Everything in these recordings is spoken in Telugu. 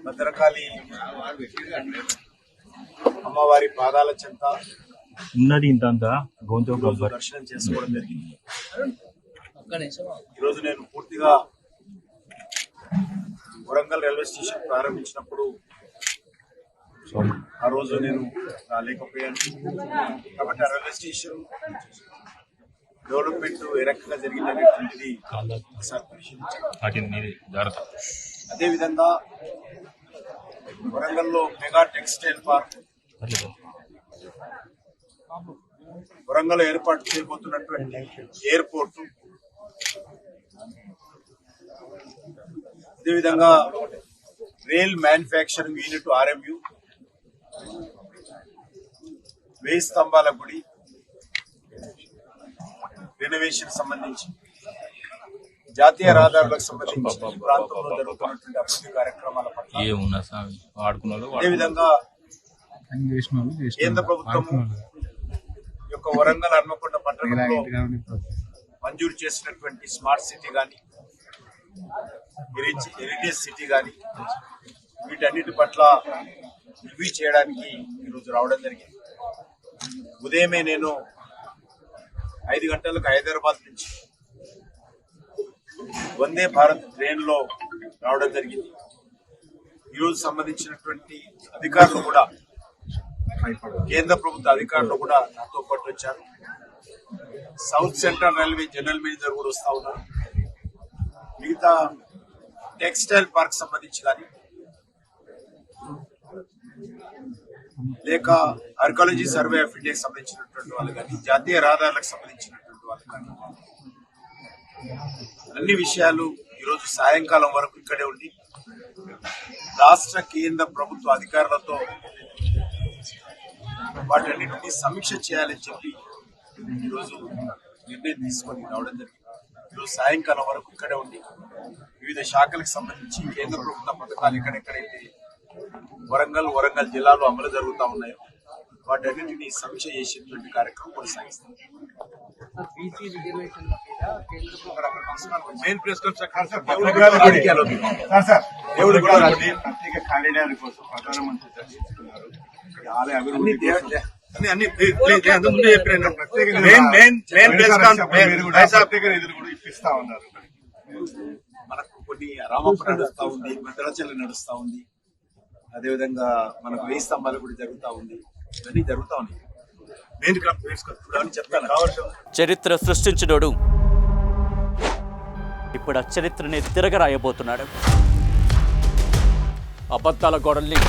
భద్రకాళి అమ్మవారి పాదాల చెంత ఉన్నది ఇంత గొంతు దర్శనం చేసుకోవడం జరిగింది. ఈరోజు నేను పూర్తిగా వరంగల్ రైల్వే స్టేషన్ ప్రారంభించినప్పుడు ఆ రోజు నేను రాలేకపోయాను. కాబట్టి ఆ రైల్వే స్టేషన్ డెవలప్మెంట్ ఏ రకంగా జరిగిందనేటువంటిది ఒకసారి పరిశీలించాను. అదేవిధంగా వరంగల్లో మెగా టెక్స్టైల్ పార్క్, వరంగల్ ఏర్పాటు చేయబోతున్నటువంటి ఎయిర్పోర్టు, అదేవిధంగా రైల్ మ్యానుఫ్యాక్చరింగ్ యూనిట్ RMU, 1000 స్తంభాల గుడి రెనోవేషన్ సంబంధించి, జాతీయ రహదారులకు సంబంధించి ఈ ప్రాంతంలో జరుగుతున్నటువంటి అభివృద్ధి కార్యక్రమాల పట్ల, అదేవిధంగా కేంద్ర ప్రభుత్వం యొక్క వరంగల్ హన్మకొండ పట్టణంలో మంజూరు చేసినటువంటి స్మార్ట్ సిటీ కానీ, హెరిటేజ్ సిటీ కానీ, వీటన్నిటి పట్ల రివ్యూ చేయడానికి ఈరోజు రావడం జరిగింది. ఉదయమే నేను 5 గంటలకు హైదరాబాద్ నుంచి వందే భారత్ ట్రైన్ లో రావడం జరిగింది. ఈరోజు సంబంధించినటువంటి అధికారులు కూడా, కేంద్ర ప్రభుత్వ అధికారులు కూడా నాతో పాటు వచ్చారు. South central railway general manager కూడా వస్తా ఉన్నారు. మిగతా టెక్స్టైల్ పార్క్ సంబంధించి కానీ, లేక ఆర్కియాలజీ సర్వే ఆఫ్ ఇండియాకి సంబంధించినటువంటి వాళ్ళు కానీ, జాతీయ రహదారులకు సంబంధించినటువంటి వాళ్ళు కానీ, అన్ని విషయాలు ఈరోజు సాయంకాలం వరకు ఇక్కడే ఉండి రాష్ట్ర కేంద్ర ప్రభుత్వ అధికారులతో వాటన్నిటిని సమీక్ష చేయాలని చెప్పి ఈరోజు నిర్ణయం తీసుకొని రావడం జరిగింది. ఈరోజు సాయంకాలం వరకు ఇక్కడే ఉండి వివిధ శాఖలకు సంబంధించి కేంద్ర ప్రభుత్వ పథకాలు ఎక్కడెక్కడైతే వరంగల్ జిల్లాలో అమలు జరుగుతూ ఉన్నాయో వాటన్నిటిని సమీక్ష చేసేటువంటి కార్యక్రమం కొనసాగిస్తాం. మెయిన్ ప్రెస్ ప్రత్యేక కారిడార్ కోసం ప్రధానమంత్రి చర్చిస్తున్నారు. ఆలయ అభివృద్ధి ఇప్పిస్తా ఉన్నారు. మనకు కొన్ని రామపురం నడుస్తా ఉంది, భద్రాచలం నడుస్తా ఉంది, అదేవిధంగా మనకు 1000 స్తంభాలు కూడా జరుగుతూ ఉంది. ఇవన్నీ జరుగుతూ ఉన్నాయి. చరిత్ర సృష్టించినోడు ఇప్పుడు ఆ చరిత్రని తిరగరాయబోతున్నాడు. అబద్ధాల గోడల్ని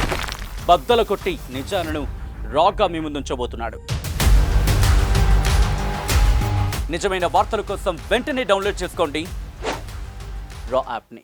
బద్దలు కొట్టి నిజాలను రాగా మీ ముందుంచబోతున్నాడు. నిజమైన వార్తల కోసం వెంటనే డౌన్లోడ్ చేసుకోండి రా యాప్ని.